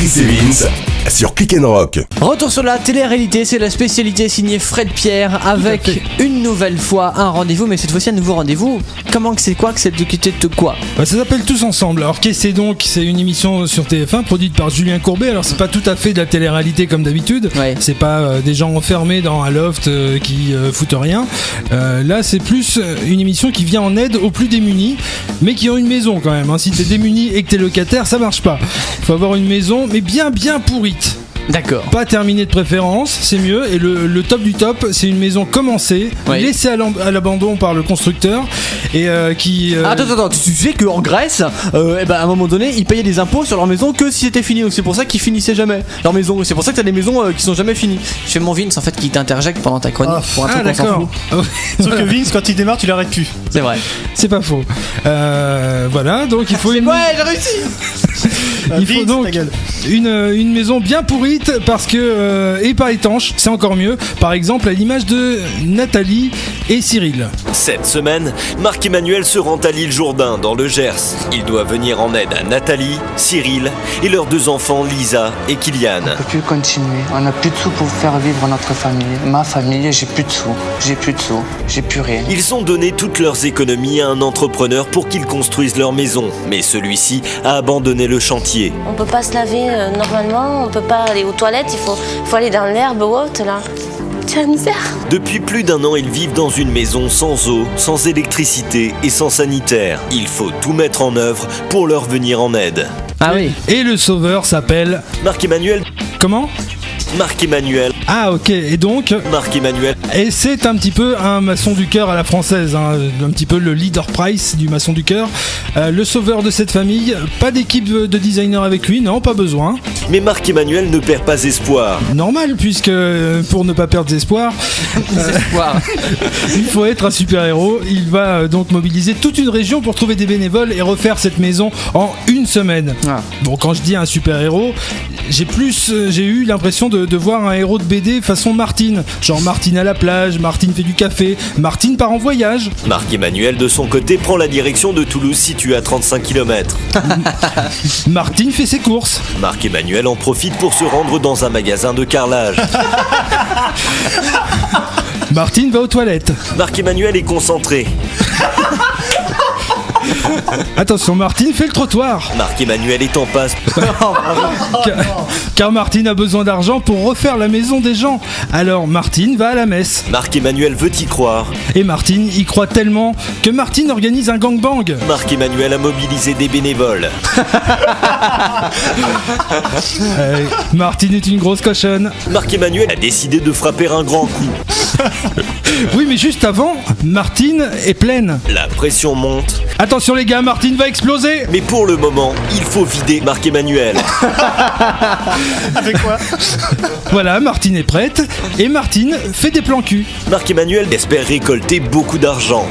Chris et Vince sur Click & Rock. Retour sur la télé-réalité, c'est la spécialité signée Fred Pierre avec une nouvelle fois un rendez-vous, mais cette fois-ci un nouveau rendez-vous. Comment que c'est quoi que c'est de quoi? Ça s'appelle Tous Ensemble. Alors qu'est-ce que c'est donc? C'est une émission sur TF1 produite par Julien Courbet. Alors c'est pas tout à fait de la télé-réalité comme d'habitude. Ouais. C'est pas des gens enfermés dans un loft qui foutent rien. Là c'est plus une émission qui vient en aide aux plus démunis, mais qui ont une maison quand même. Si t'es démuni et que t'es locataire, ça marche pas. Faut avoir une maison, mais bien pourrite. D'accord. Pas terminée de préférence, c'est mieux. Et le top du top, c'est une maison commencée, laissée à l'abandon par le constructeur et qui. Attends, tu sais qu'en Grèce, à un moment donné, ils payaient des impôts sur leur maison que si c'était fini. Donc c'est pour ça qu'ils finissaient jamais leur maison. C'est pour ça que t'as des maisons qui sont jamais finies. Je fais mon Vince en fait qui t'interjecte pendant ta chronique pour un truc qu'on s'en fout. Sauf que Vince, quand il démarre, tu l'arrêtes plus. C'est vrai. C'est pas faux. Voilà, donc il faut une. Ouais, j'ai réussi. Il faut donc une maison bien pourrite parce que et pas étanche, c'est encore mieux. Par exemple, à l'image de Nathalie et Cyril. Cette semaine, Marc-Emmanuel se rend à l'île Jourdain dans le Gers. Il doit venir en aide à Nathalie, Cyril et leurs deux enfants Lisa et Kylian. On peut plus continuer. On n'a plus de sous pour faire vivre notre famille. Ma famille, j'ai plus de sous. J'ai plus rien. Ils ont donné toutes leurs économies à un entrepreneur pour qu'ils construisent leur maison. Mais celui-ci a abandonné le chantier. On peut pas se laver normalement, on peut pas aller aux toilettes, il faut aller dans l'herbe haute là. C'est la misère. Depuis plus d'un an, ils vivent dans une maison sans eau, sans électricité et sans sanitaire. Il faut tout mettre en œuvre pour leur venir en aide. Ah oui. Et le sauveur s'appelle Marc-Emmanuel. Comment? Marc-Emmanuel. Ah ok, et donc Marc-Emmanuel. Et c'est un petit peu un maçon du cœur à la française, un petit peu le leader price du maçon du cœur. Le sauveur de cette famille, pas d'équipe de designer avec lui, non, pas besoin. Mais Marc-Emmanuel ne perd pas espoir. Normal, puisque pour ne pas perdre espoir, il faut être un super-héros. Il va donc mobiliser toute une région pour trouver des bénévoles et refaire cette maison en une semaine. Bon, quand je dis un super-héros, j'ai eu l'impression de voir un héros de BD façon Martine. Genre Martine à la plage, Martine fait du café, Martine part en voyage. Marc-Emmanuel, de son côté, prend la direction de Toulouse, située à 35 km. Martine fait ses courses. Marc-Emmanuel en profite pour se rendre dans un magasin de carrelage. Martine va aux toilettes. Marc-Emmanuel est concentré. Attention, Martine fait le trottoir. Marc-Emmanuel est en passe. Car Martine a besoin d'argent pour refaire la maison des gens. Alors Martine va à la messe. Marc-Emmanuel veut y croire. Et Martine y croit tellement que Martine organise un gangbang. Marc-Emmanuel a mobilisé des bénévoles. Martine est une grosse cochonne. Marc-Emmanuel a décidé de frapper un grand coup. Oui, mais juste avant, Martine est pleine. La pression monte. Attention les gars, Martine va exploser. Mais pour le moment, il faut vider Marc-Emmanuel. Avec quoi? Voilà, Martine est prête. Et Martine fait des plans cul. Marc-Emmanuel espère récolter beaucoup d'argent.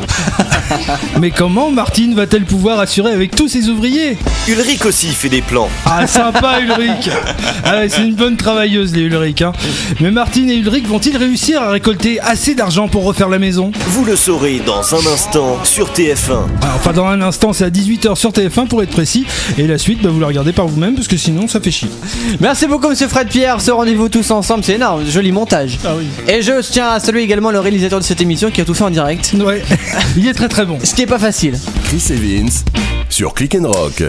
Mais comment Martine va-t-elle pouvoir assurer avec tous ses ouvriers? Ulrich aussi fait des plans. Ah, sympa Ulrich. C'est une bonne travailleuse les Ulrich. Mais Martine et Ulrich vont-ils réussir à récolter assez d'argent pour refaire la maison? Vous le saurez dans un instant sur TF1. Enfin dans un instant, c'est à 18h sur TF1 pour être précis. Et la suite, vous la regardez par vous-même parce que sinon ça fait chier. Merci beaucoup monsieur Fred Pierre, ce rendez-vous tous ensemble, c'est énorme, joli montage. Ah oui. Et je tiens à saluer également le réalisateur de cette émission qui a tout fait en direct. Ouais, il est très très bon. Ce qui est pas facile. Chris et Vince sur Click & Rock.